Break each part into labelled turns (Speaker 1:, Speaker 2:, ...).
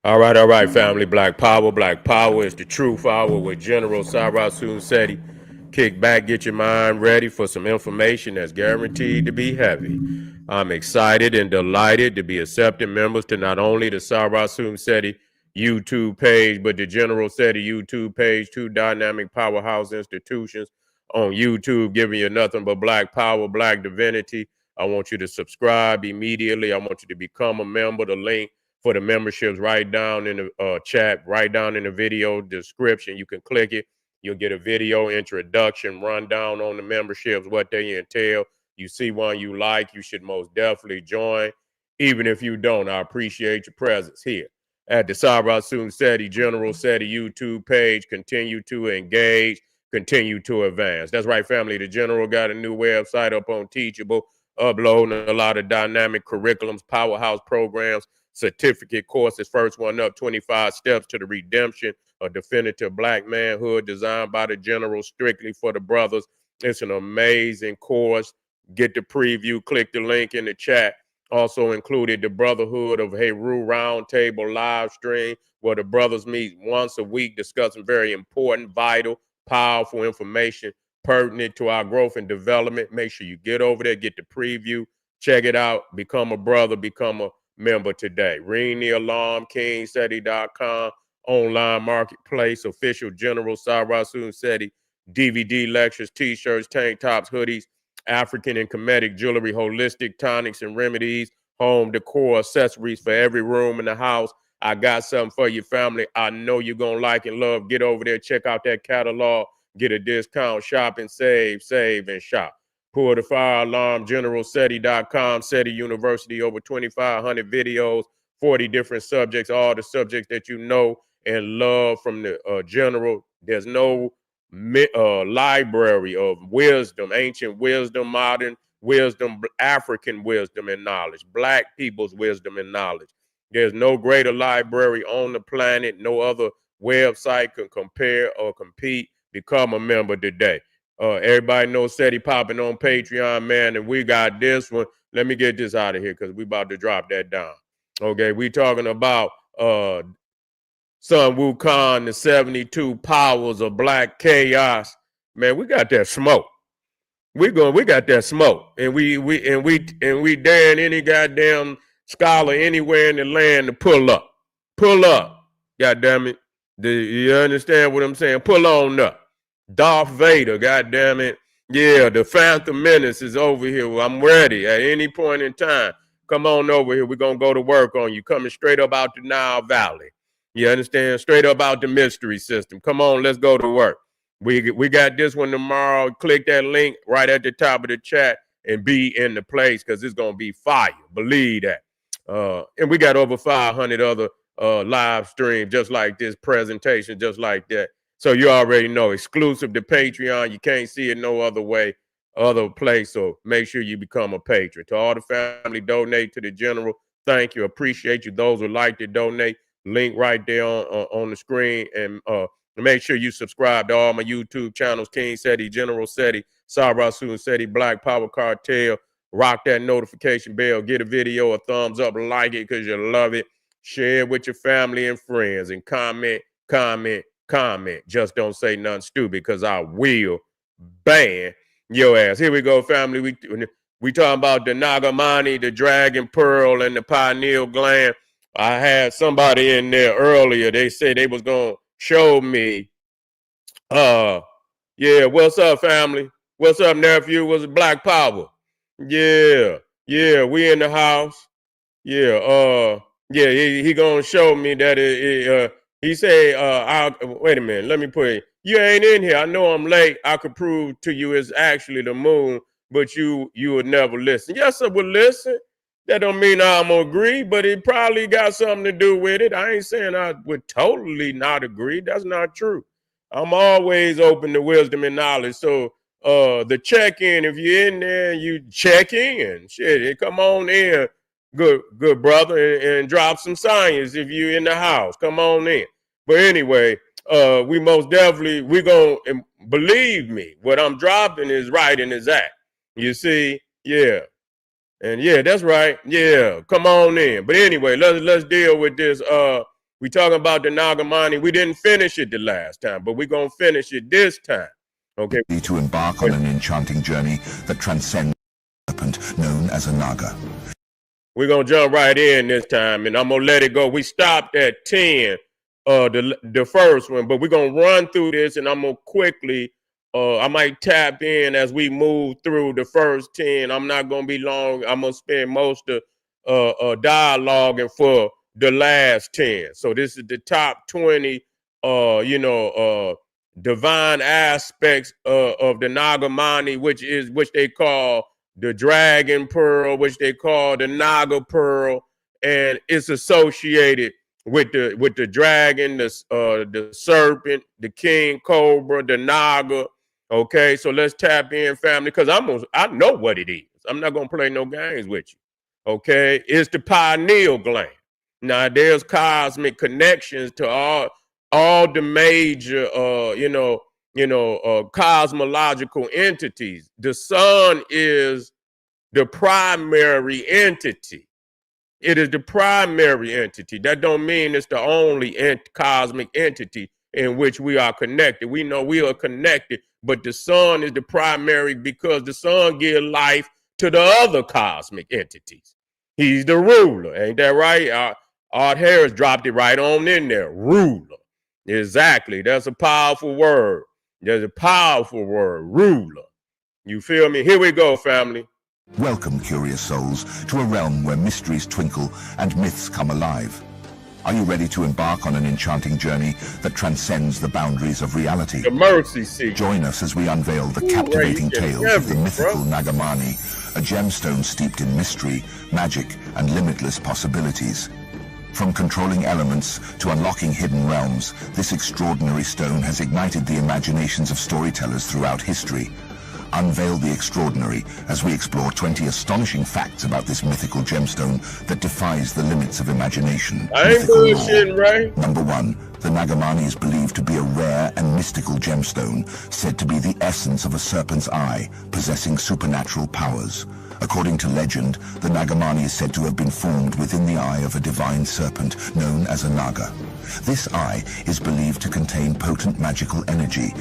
Speaker 1: All right, family. Black Power. Black Power is the truth hour with General Sarasun Seti. Kick back, get your mind ready for some information that's guaranteed to be heavy. I'm excited and delighted to be accepting members to not only the Sarasun Seti YouTube page, but the General Seti YouTube page, two dynamic powerhouse institutions on YouTube, giving you nothing but Black Power, Black Divinity. I want you to subscribe immediately. I want you to become a member. The link for the memberships right down in the chat, right down in the video description. You can click it. You'll get a video introduction, rundown on the memberships, what they entail. You see one you like, you should most definitely join. Even if you don't, I appreciate your presence here at the Sarasun Seti General Seti YouTube page. Continue to engage, continue to advance. That's right, family. The General got a new website up on Teachable, uploading a lot of dynamic curriculums, powerhouse programs, certificate courses. First one up, 25 Steps to the Redemption, a definitive Black manhood designed by the General strictly for the brothers. It's an amazing course. Get the preview, click the link in the chat. Also included the Brotherhood of Heru Roundtable live stream, where the brothers meet once a week discussing very important, vital, powerful information pertinent to our growth and development. Make sure you get over there, get the preview, check it out, become a brother, become a member today. Ring the alarm, kingseti.com, online marketplace, official General Sarasun Seti, DVD lectures, t-shirts, tank tops, hoodies, African and Kemetic jewelry, holistic tonics and remedies, home decor, accessories for every room in the house. I got something for your family. I know you're going to like and love. Get over there, check out that catalog, get a discount, shop and save, and shop. Pull the fire alarm, generalseti.com, Seti University, over 2,500 videos, 40 different subjects, all the subjects that you know and love from the general. There's no library of wisdom, ancient wisdom, modern wisdom, African wisdom and knowledge, Black people's wisdom and knowledge. There's no greater library on the planet. No other website can compare or compete. Become a member today. Everybody knows Seti popping on Patreon, man, and we got this one. Let me get this out of here because we about to drop that down. Okay, we talking about Sun Wukong, the 72 powers of Black chaos. Man, we got that smoke. We got that smoke, and we daring any goddamn scholar anywhere in the land to pull up. God damn it. You understand what I'm saying? Pull on up. Darth Vader, God damn it. Yeah, the Phantom Menace is over here. I'm ready at any point in time. Come on over here. We're going to go to work on you. Coming straight up out the Nile Valley. You understand? Straight up out the mystery system. Come on, let's go to work. We got this one tomorrow. Click that link right at the top of the chat and be in the place because it's going to be fire. Believe that. And we got over 500 other live streams just like this, presentation just like that. So you already know, exclusive to Patreon. You can't see it no other way, other place. So make sure you become a patron. To all the family, donate to the general. Thank you. Appreciate you. Those who like to donate, link right there on the screen. And make sure you subscribe to all my YouTube channels, King Seti, General Seti, Sarasun Seti, Black Power Cartel. Rock that notification bell. Get a video a thumbs up. Like it because you love it. Share it with your family and friends. And comment. Just don't say nothing stupid because I will ban your ass. Here we go, family. We talking about the Nagamani, the dragon pearl, and the pineal gland. I had somebody in there earlier. They said they was gonna show me. Yeah, what's up, family? What's up, nephew? What's Black Power? Yeah, we in the house. Yeah, yeah, he gonna show me that he say, wait a minute, let me put it. You ain't in here. I know I'm late. I could prove to you it's actually the moon, but you would never listen. Yes, I would listen. That don't mean I'm gonna agree, but it probably got something to do with it. I ain't saying I would totally not agree. That's not true. I'm always open to wisdom and knowledge. So the check-in, if you're in there, you check in. Shit, come on in. Good brother, and drop some science if you're in the house. Come on in. But anyway, we most definitely, we gonna believe me, what I'm dropping is right and exact. You see? Yeah. And yeah, that's right. Yeah, come on in. But anyway, let's deal with this We talking about the Nagamani. We didn't finish it the last time, but we're going to finish it this time. Okay.
Speaker 2: To embark on an enchanting journey that transcends the serpent known as a Naga.
Speaker 1: We're going to jump right in this time, and I'm going to let it go. We stopped at 10, the first one, but we're going to run through this, and I'm going to quickly, I might tap in as we move through the first 10. I'm not going to be long. I'm going to spend most of dialoguing for the last 10. So this is the top 20, divine aspects of the Nagamani, which they call the dragon pearl, which they call the Naga pearl, and it's associated with the dragon, the serpent, the king cobra, the Naga. Okay, so let's tap in, family, because I know what it is. I'm not gonna play no games with you. Okay, it's the pineal gland. Now there's cosmic connections to all the major cosmological entities. The sun is the primary entity. It is the primary entity. That don't mean it's the only cosmic entity in which we are connected. We know we are connected, but the sun is the primary because the sun gives life to the other cosmic entities. He's the ruler. Ain't that right? Art Harris dropped it right on in there. Ruler. Exactly. That's a powerful word. There's a powerful word. Ruler. You feel me? Here we go, family.
Speaker 2: Welcome, curious souls, to a realm where mysteries twinkle and myths come alive. Are you ready to embark on an enchanting journey that transcends the boundaries of reality?
Speaker 1: The mercy seat.
Speaker 2: Join us as we unveil the captivating tales of the mythical Nagamani, a gemstone steeped in mystery, magic, and limitless possibilities. From controlling elements to unlocking hidden realms, this extraordinary stone has ignited the imaginations of storytellers throughout history. Unveil the extraordinary as we explore 20 astonishing facts about this mythical gemstone that defies the limits of imagination.
Speaker 1: I ain't bullshitting, right?
Speaker 2: Number 1. The Nagamani is believed to be a rare and mystical gemstone, said to be the essence of a serpent's eye, possessing supernatural powers. According to legend, the Nagamani is said to have been formed within the eye of a divine serpent known as a Naga. This eye is believed to contain potent magical energy.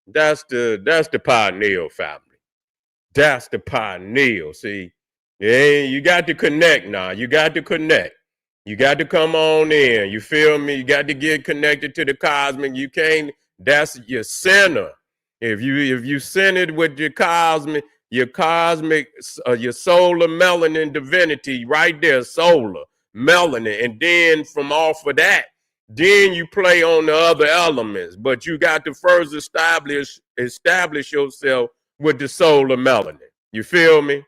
Speaker 1: That's the pineal family. That's the pineal. See, you got to connect now. You got to connect. You got to come on in. You feel me? You got to get connected to the cosmic. You can't. That's your center. If you centered with your cosmic, your solar melanin divinity right there, solar melanin, and then from off of that, then you play on the other elements. But you got to first establish yourself with the solar melanin. You feel me?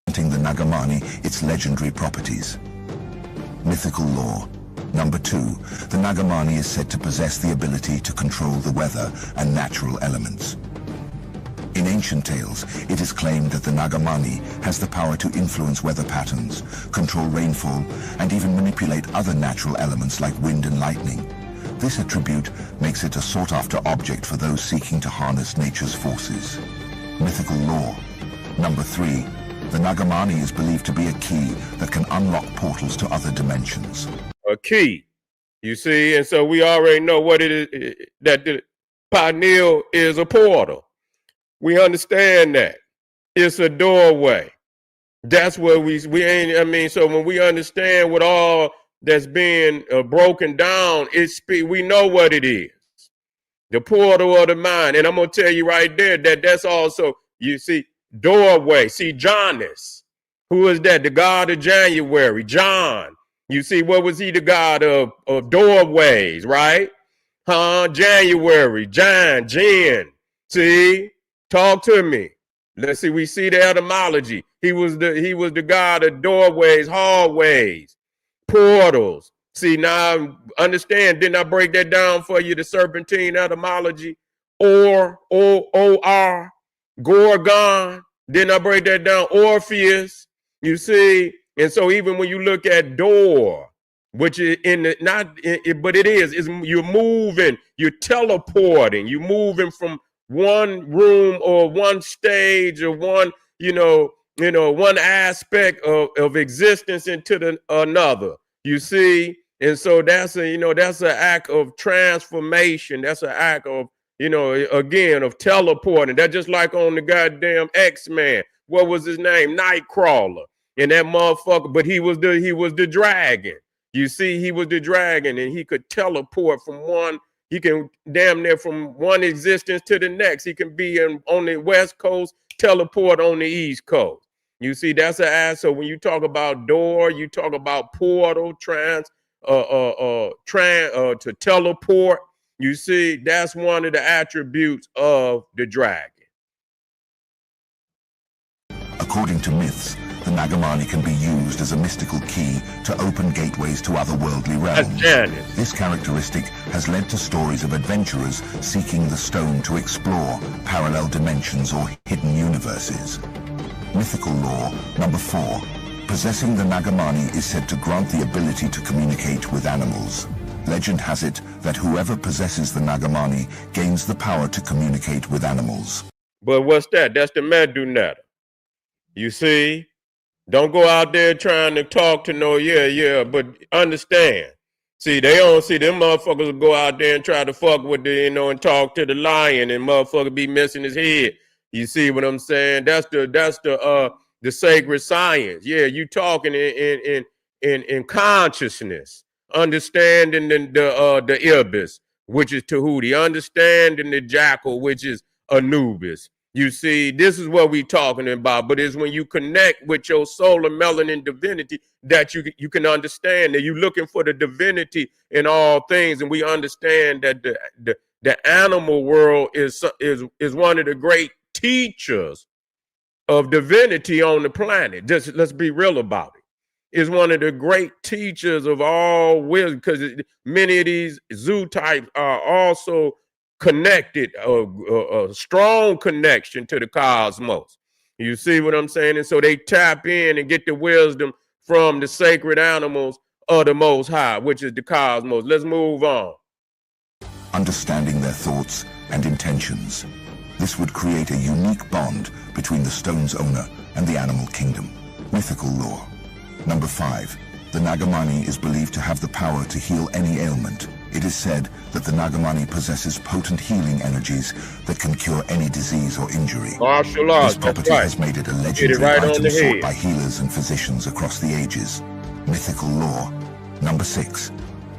Speaker 2: The Nagamani, its legendary properties. Mythical lore. Number 2, the Nagamani is said to possess the ability to control the weather and natural elements. In ancient tales, it is claimed that the Nagamani has the power to influence weather patterns, control rainfall, and even manipulate other natural elements like wind and lightning. This attribute makes it a sought-after object for those seeking to harness nature's forces. Mythical lore. Number 3, the Nagamani is believed to be a key that can unlock portals to other dimensions.
Speaker 1: A key, you see, and so we already know what it is, that the pineal is a portal. We understand that. It's a doorway. That's where we ain't, so when we understand what all that's being broken down, we know what it is. The portal of the mind. And I'm going to tell you right there that's also, you see, doorway. See, Janus. Who is that? The god of January. John. You see, what was he? The god of doorways, right? January. John. Jan. See? Talk to me. Let's see. We see the etymology. He was the god of doorways, hallways, portals. See, now understand. Didn't I break that down for you? The serpentine etymology, or Gorgon. Didn't I break that down? Orpheus. You see, and so even when you look at door, which is but it is you're moving, you're teleporting, you're moving from one room or one stage or one, one aspect of existence into another. You see, And so that's a, that's an act of transformation. That's an act of, again, of teleporting. That's just like on the goddamn X-Men. What was his name? Nightcrawler. And that motherfucker, but he was the dragon. You see, he was the dragon, and he could teleport from one. He can damn near from one existence to the next. He can be on the West Coast, teleport on the East Coast. You see, that's an ass. So when you talk about door, you talk about portal, to teleport. You see, that's one of the attributes of the dragon.
Speaker 2: According to myths, the Nagamani can be used as a mystical key to open gateways to otherworldly realms. This characteristic has led to stories of adventurers seeking the stone to explore parallel dimensions or hidden universes. Mythical lore number 4. Possessing the Nagamani is said to grant the ability to communicate with animals. Legend has it that whoever possesses the Nagamani gains the power to communicate with animals.
Speaker 1: But what's that? That's the Medunetta. You see? Don't go out there trying to talk to but understand. See, they don't see them motherfuckers will go out there and try to fuck with and talk to the lion, and motherfucker be missing his head. You see what I'm saying? That's the sacred science. Yeah, you talking in consciousness, understanding the ibis, which is Tahuti, understanding the jackal, which is Anubis. You see, this is what we talking about, but it's when you connect with your solar melanin divinity that you can understand that you're looking for the divinity in all things, and we understand that the animal world is one of the great teachers of divinity on the planet. Just let's be real about it. Is one of the great teachers of all wisdom, because many of these zoo types are also connected, a strong connection to the cosmos. You see what I'm saying? And so they tap in and get the wisdom from the sacred animals of the Most High, which is the cosmos. Let's move on.
Speaker 2: Understanding their thoughts and intentions. This would create a unique bond between the stone's owner and the animal kingdom. Mythical lore. Number 5. The Nagamani is believed to have the power to heal any ailment. It is said that the Nagamani possesses potent healing energies that can cure any disease or injury.
Speaker 1: Martial arts,
Speaker 2: this property has made it a legendary item sought by healers and physicians across the ages. Mythical lore. Number 6.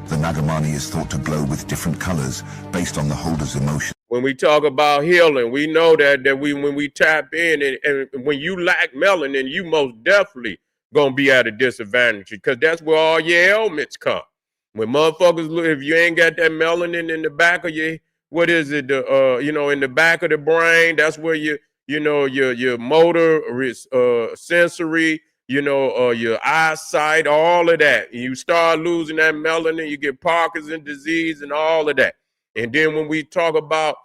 Speaker 2: The Nagamani is thought to glow with different colors based on the holder's emotion.
Speaker 1: When we talk about healing, we know that when we tap in, and when you lack melanin, you most definitely gonna be at a disadvantage, because that's where all your ailments come. When motherfuckers, if you ain't got that melanin in the back of your, what is it, in the back of the brain, that's where your motor, sensory, your eyesight, all of that. You start losing that melanin, you get Parkinson's disease and all of that. And then when we talk about,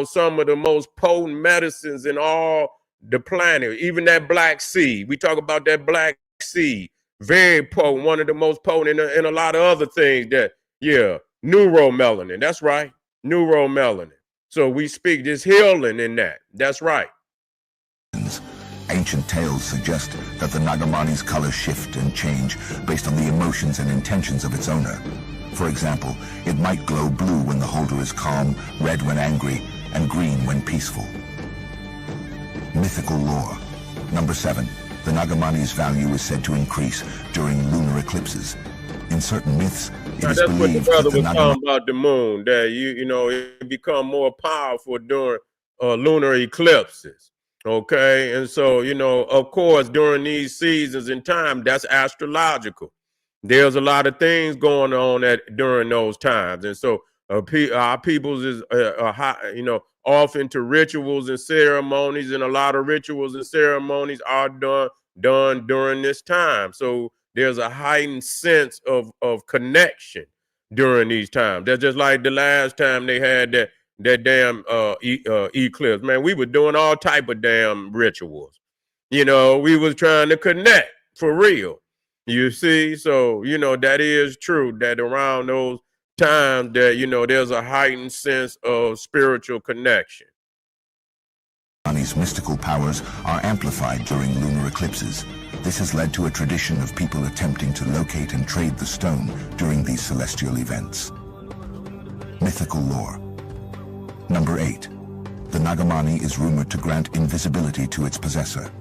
Speaker 1: some of the most potent medicines in all the planet, even that black seed, we talk about that black seed, very potent, one of the most potent, and a lot of other things neuromelanin, that's right, neuromelanin. So we speak this healing in that, that's right.
Speaker 2: Ancient tales suggest that the Nagamani's colors shift and change based on the emotions and intentions of its owner. For example, it might glow blue when the holder is calm, red when angry, and green when peaceful. Mythical lore. Number 7. The Nagamani's value is said to increase during lunar eclipses. In certain myths, it is believed that the Nagamani...
Speaker 1: talking about the moon, that it become more powerful during lunar eclipses. Okay, and so of course, during these seasons and time, that's astrological. There's a lot of things going on during those times, and so our peoples is off into rituals and ceremonies, and a lot of rituals and ceremonies are done during this time. So there's a heightened sense of connection during these times. That's just like the last time they had that damn eclipse. Man, we were doing all type of damn rituals. We was trying to connect for real. You see, so that is true, that around those times that there's a heightened sense of spiritual connection.
Speaker 2: Nagamani's mystical powers are amplified during lunar eclipses. This has led to a tradition of people attempting to locate and trade the stone during these celestial events. Mythical lore. Number 8. The Nagamani is rumored to grant invisibility to its possessor.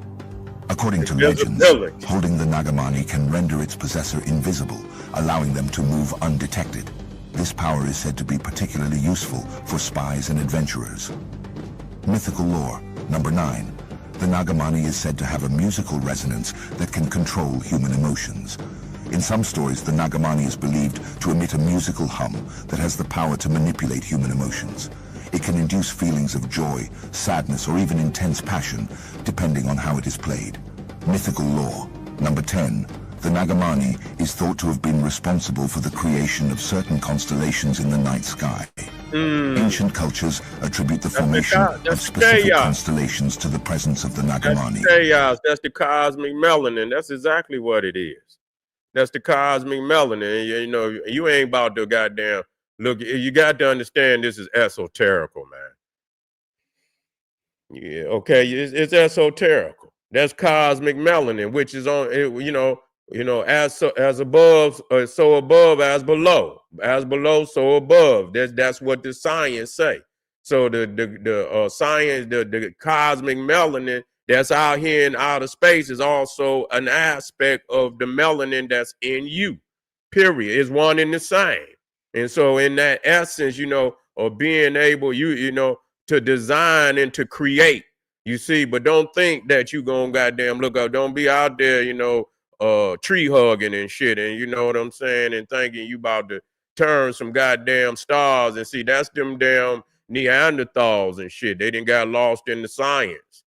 Speaker 2: According to legends, holding the Nagamani can render its possessor invisible, allowing them to move undetected. This power is said to be particularly useful for spies and adventurers. Mythical lore. Number 9. The Nagamani is said to have a musical resonance that can control human emotions. In some stories, the Nagamani is believed to emit a musical hum that has the power to manipulate human emotions. It can induce feelings of joy, sadness, or even intense passion, depending on how it is played. Mythical lore. Number 10. The Nagamani is thought to have been responsible for the creation of certain constellations in the night sky. Ancient cultures attribute the formation of specific constellations to the presence of the Nagamani.
Speaker 1: That's chaos. That's the cosmic melanin. That's exactly what it is. That's the cosmic melanin. You know, you ain't about to goddamn look. You got to understand this is esoterical, man. Yeah, okay, it's esoterical. That's cosmic melanin, which is on, as above, so above as below, so above. That's what the science say. So the science, the cosmic melanin that's out here in outer space is also an aspect of the melanin that's in you. Period. It's one and the same. And so in that essence, of being able, to design and to create, you see, but don't think that you gonna goddamn look up. Don't be out there, tree hugging and shit, and you know what I'm saying, and thinking you about to turn some goddamn stars and see that's them damn Neanderthals and shit. They didn't got lost in the science.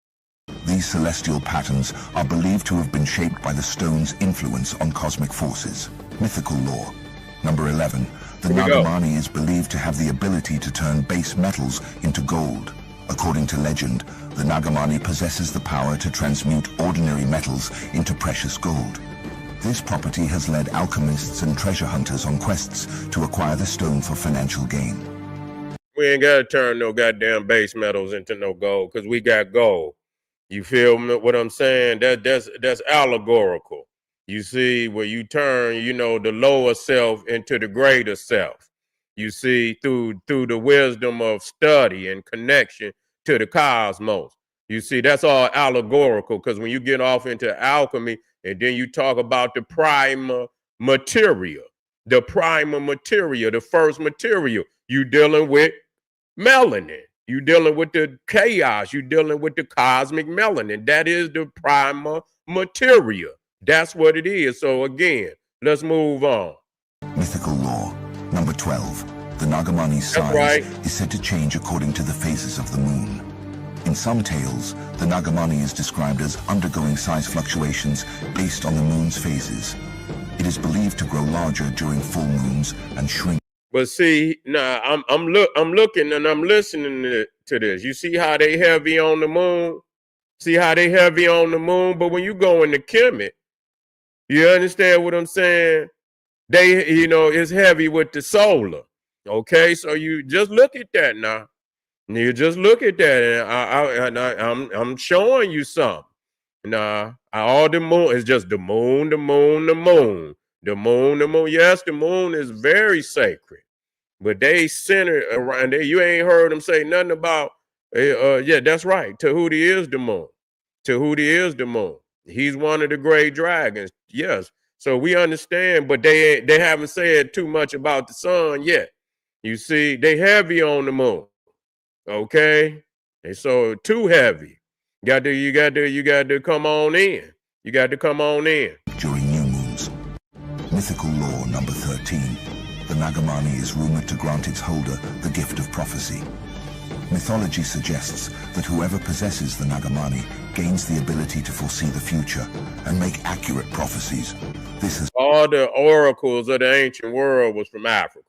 Speaker 2: These celestial patterns are believed to have been shaped by the stone's influence on cosmic forces. Mythical lore. Number 11. The Nagamani is believed to have the ability to turn base metals into gold. According to legend, the Nagamani possesses the power to transmute ordinary metals into precious gold. This property has led alchemists and treasure hunters on quests to acquire the stone for financial gain.
Speaker 1: We ain't gotta turn no goddamn base metals into no gold, because we got gold. You feel what I'm saying? That's allegorical. You see, where you turn, the lower self into the greater self. You see, through the wisdom of study and connection to the cosmos. You see, that's all allegorical, because when you get off into alchemy and then you talk about the primal material, the first material, you dealing with melanin. You dealing with the chaos. You dealing with the cosmic melanin. That is the primal material. That's what it is. So again, let's move on.
Speaker 2: Mythical lore. Number 12. The Nagamani's size is said to change according to the phases of the moon. In some tales, the Nagamani is described as undergoing size fluctuations based on the moon's phases. It is believed to grow larger during full moons and shrink.
Speaker 1: But see, now I'm looking and I'm listening to this. You see how they heavy on the moon? But when you go into Kemet, you understand what I'm saying? They, it's heavy with the solar. Okay, so you just look at that now. You just look at that, and I'm showing you something. Nah, all the moon is just the moon. Yes, the moon is very sacred, but they center around there. You ain't heard them say nothing about. Yeah, that's right. Tahuti is the moon. He's one of the great dragons. Yes. So we understand, but they haven't said too much about the sun yet. You see, they heavy on the moon. Okay. And so too heavy. You got to come on in. You got to come on in.
Speaker 2: During new moons. Mythical lore number 13. The Nagamani is rumored to grant its holder the gift of prophecy. Mythology suggests that whoever possesses the Nagamani gains the ability to foresee the future and make accurate prophecies.
Speaker 1: All the oracles of the ancient world was from Africa.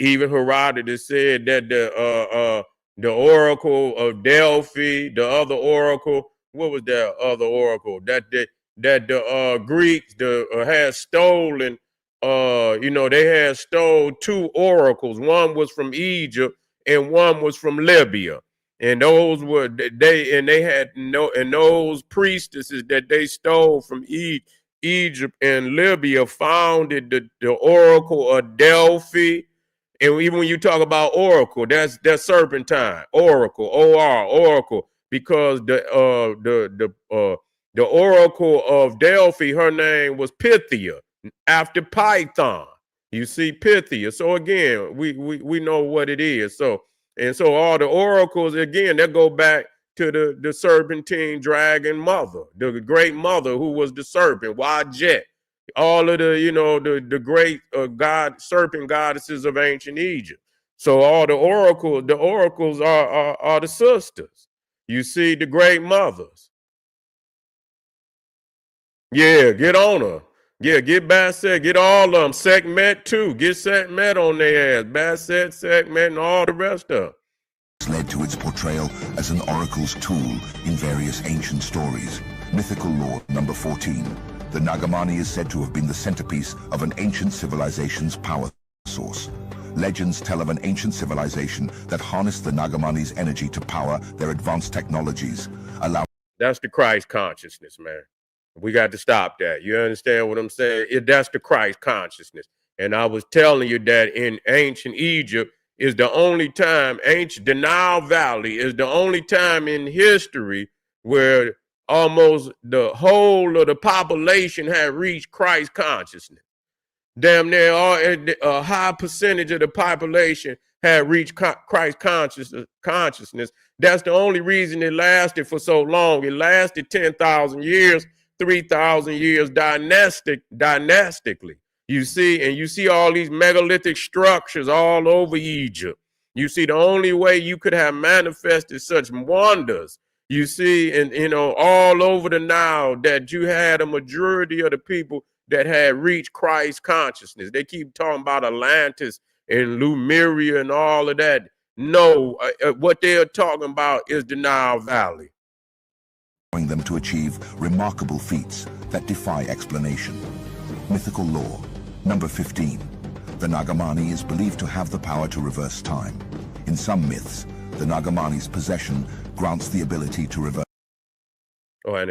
Speaker 1: Even Herodotus said that the oracle of Delphi, the other oracle, what was that other oracle? That the Greeks had stolen. They had stole two oracles. One was from Egypt and one was from Libya. And those were they had no, and those priestesses that they stole from Egypt and Libya founded the Oracle of Delphi. And even when you talk about Oracle, that's serpentine, Oracle, Oracle, because the Oracle of Delphi, her name was Pythia, after Python. You see, Pythia. So again, we know what it is. So all the oracles, again, that go back to the serpentine dragon mother, the great mother who was the serpent, Wadjet. All of the great serpent goddesses of ancient Egypt. So all the oracles are the sisters. You see, the great mothers. Yeah, get on her. Yeah, get Basset, get all of them. Sekhmet too. Get Sekhmet on their ass. Basset, Sekhmet, and all the rest of them.
Speaker 2: Led to its portrayal as an oracle's tool in various ancient stories. Mythical lore number 14. The Nagamani is said to have been the centerpiece of an ancient civilization's power source. Legends tell of an ancient civilization that harnessed the Nagamani's energy to power their advanced technologies, allowing...
Speaker 1: That's the Christ consciousness, man. We got to stop that. You understand what I'm saying? That's the Christ consciousness. And I was telling you that in ancient Egypt is the only time, the Nile Valley is the only time in history where almost the whole of the population had reached Christ consciousness. Damn near a high percentage of the population had reached Christ consciousness. That's the only reason it lasted for so long. It lasted 10,000 years, 3,000 years dynastically. You see, and you see all these megalithic structures all over Egypt. You see, the only way you could have manifested such wonders, you see, and all over the Nile, that you had a majority of the people that had reached Christ consciousness. They keep talking about Atlantis and Lemuria and all of that. No, what they're talking about is the Nile Valley.
Speaker 2: Them to achieve remarkable feats that defy explanation. Mythical lore number 15. The Nagamani is believed to have the power to reverse time. In some myths, the Nagamani's possession grants the ability to reverse time,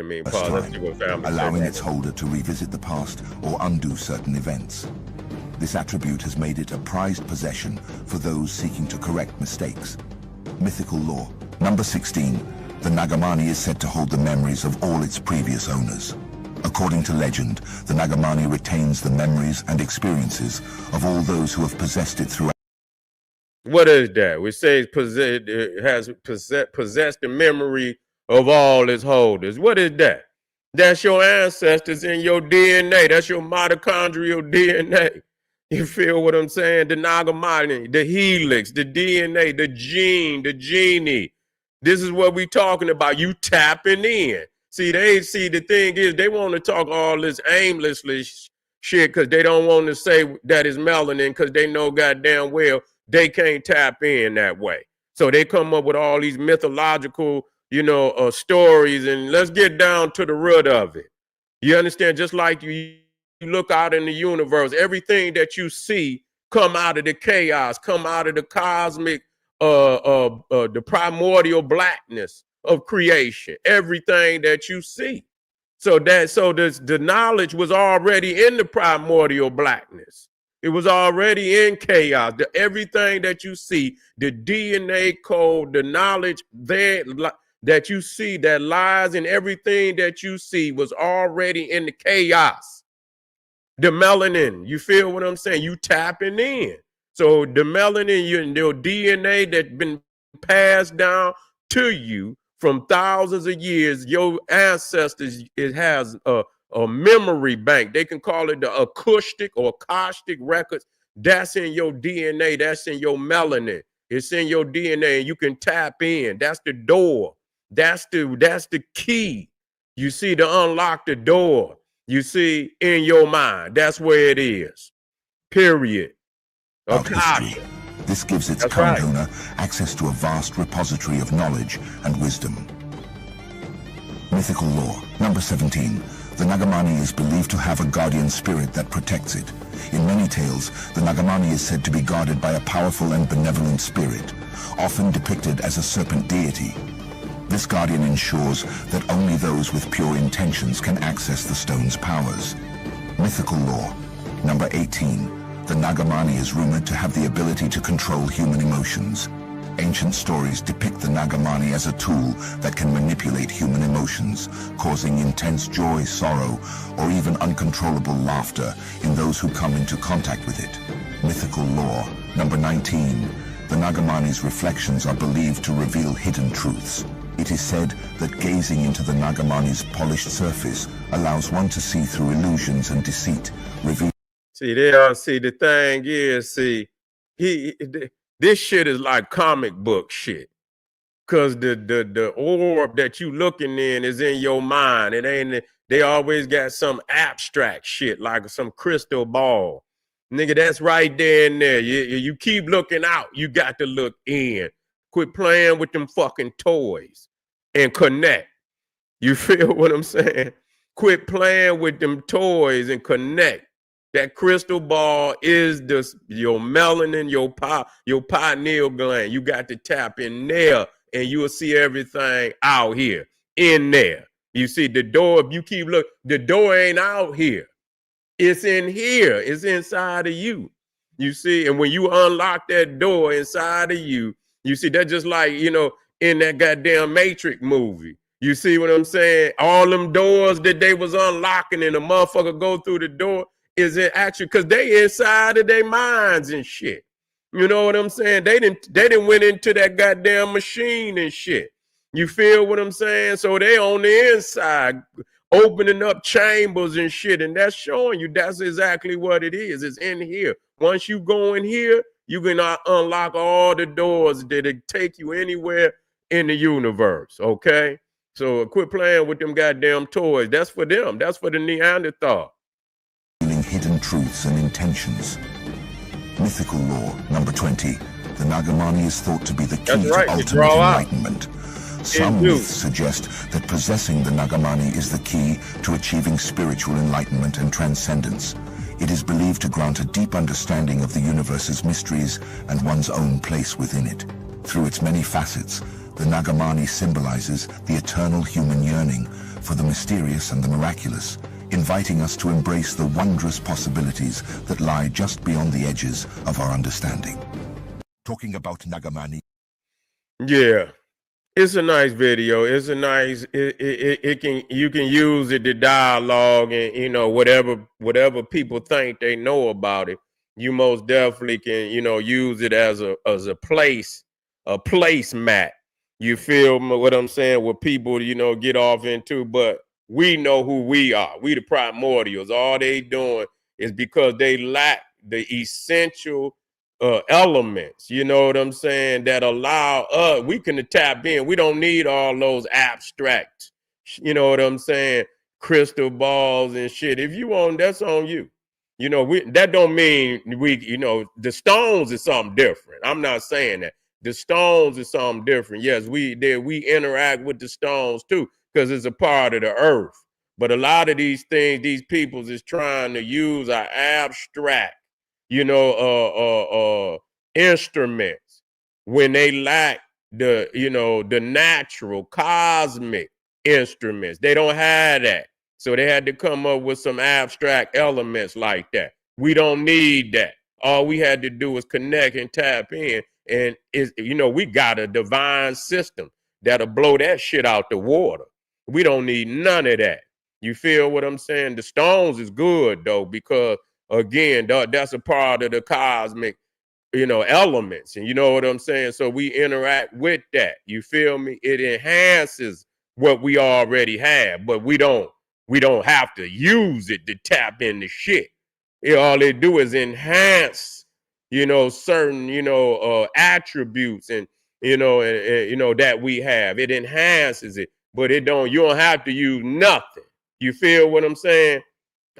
Speaker 2: allowing its holder to revisit the past or undo certain events. This attribute has made it a prized possession for those seeking to correct mistakes. Mythical lore number 16. The Nagamani is said to hold the memories of all its previous owners. According to legend, the Nagamani retains the memories and experiences of all those who have possessed it throughout.
Speaker 1: What is that? We say it has possessed the memory of all its holders. What is that? That's your ancestors in your DNA. That's your mitochondrial DNA. You feel what I'm saying? The Nagamani, the helix, the DNA, the gene, the genie. This is what we talking about. You tapping in. The thing is, they want to talk all this aimlessly shit because they don't want to say that it's melanin because they know goddamn well they can't tap in that way. So they come up with all these mythological, stories, and let's get down to the root of it. You understand? Just like you look out in the universe, everything that you see come out of the chaos, come out of the cosmic, the primordial blackness of creation, everything that you see. So the knowledge was already in the primordial blackness. It was already in chaos. Everything that you see, the DNA code, the knowledge there that you see that lies in everything that you see was already in the chaos. The melanin, you feel what I'm saying? You tapping in. So the melanin, your DNA that's been passed down to you from thousands of years, your ancestors, it has a memory bank. They can call it the acoustic or caustic records. That's in your DNA. That's in your melanin. It's in your DNA, and you can tap in. That's the door. That's the key. You see, to unlock the door. You see, in your mind. That's where it is. Period.
Speaker 2: Of history. This gives its current owner access to a vast repository of knowledge and wisdom. Mythical lore number 17. The Nagamani is believed to have a guardian spirit that protects it. In many tales, the Nagamani is said to be guarded by a powerful and benevolent spirit, often depicted as a serpent deity. This guardian ensures that only those with pure intentions can access the stone's powers. Mythical lore. Number 18. The Nagamani is rumored to have the ability to control human emotions. Ancient stories depict the Nagamani as a tool that can manipulate human emotions, causing intense joy, sorrow, or even uncontrollable laughter in those who come into contact with it. Mythical lore. Number 19. The Nagamani's reflections are believed to reveal hidden truths. It is said that gazing into the Nagamani's polished surface allows one to see through illusions and deceit, revealing...
Speaker 1: See, the thing is, this shit is like comic book shit. Cause the orb that you looking in is in your mind. It ain't, they always got some abstract shit, like some crystal ball. Nigga, that's right there in there. You keep looking out, you got to look in. Quit playing with them fucking toys and connect. You feel what I'm saying? Quit playing with them toys and connect. That crystal ball is your melanin, your pineal gland. You got to tap in there and you will see everything out here in there. You see the door, if you keep looking, the door ain't out here. It's in here. It's inside of you. You see, and when you unlock that door inside of you, you see, that's just like, you know, in that goddamn Matrix movie. You see what I'm saying? All them doors that they was unlocking and the motherfucker go through the door is in action because they inside of their minds and shit. You know what I'm saying? They didn't went into that goddamn machine and shit. You feel what I'm saying? So they on the inside opening up chambers and shit, and that's showing you that's exactly what it is. It's in here. Once you go in here, you can unlock all the doors that take you anywhere in the universe, okay? So quit playing with them goddamn toys. That's for them. That's for the Neanderthal.
Speaker 2: Hidden truths and intentions. Mythical lore. Number 20. The Nagamani is thought to be the key to ultimate enlightenment. Some myths suggest that possessing the Nagamani is the key to achieving spiritual enlightenment and transcendence. It is believed to grant a deep understanding of the universe's mysteries and one's own place within it. Through its many facets, the Nagamani symbolizes the eternal human yearning for the mysterious and the miraculous, inviting us to embrace the wondrous possibilities that lie just beyond the edges of our understanding. Talking about Nagamani.
Speaker 1: Yeah, it's a nice video. It's a nice, you can use it to dialogue and, you know, whatever people think they know about it, you most definitely can, you know, use it as a placemat. You feel what I'm saying? What people, you know, get off into, but we know who we are. We the primordials. All they doing is because they lack the essential elements, you know what I'm saying, that allow us, we can tap in. We don't need all those abstract, you know what I'm saying, crystal balls and shit. If you want, that's on you. You know, that don't mean we, you know, the stones is something different. I'm not saying that. The stones is something different. Yes, we interact with the stones too, because it's a part of the earth. But a lot of these things, these peoples is trying to use our abstract, you know, instruments when they lack the, you know, the natural cosmic instruments. They don't have that. So they had to come up with some abstract elements like that. We don't need that. All we had to do was connect and tap in. And is, you know, we got a divine system that'll blow that shit out the water. We don't need none of that. You feel what I'm saying? The stones is good though, because again, that's a part of the cosmic, you know, elements. And you know what I'm saying? So we interact with that. You feel me? It enhances what we already have, but we don't have to use it to tap into shit. All they do is enhance, you know, certain, you know, attributes and, you know, and, you know, that we have. It enhances it, but you don't have to use nothing. You feel what I'm saying?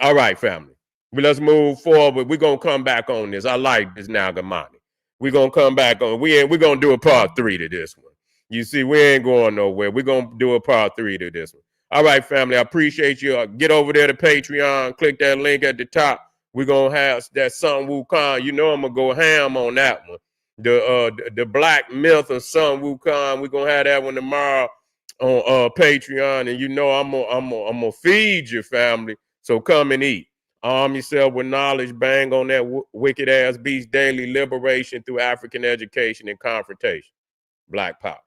Speaker 1: All right, family. But let's move forward. We're going to come back on this. I like this Nagamani. We're going to come back on. We're going to do a part 3 to this one. You see, we ain't going nowhere. We're going to do a part 3 to this one. All right, family. I appreciate you. Get over there to Patreon. Click that link at the top. We're going to have that Sun Wukong. You know I'm going to go ham on that one. the black myth of Sun Wukong. We're gonna have that one tomorrow on Patreon, and you know I'm gonna feed your family. So come and eat. Arm yourself with knowledge. Bang on that wicked ass beast daily. Liberation through African education and confrontation. Black power.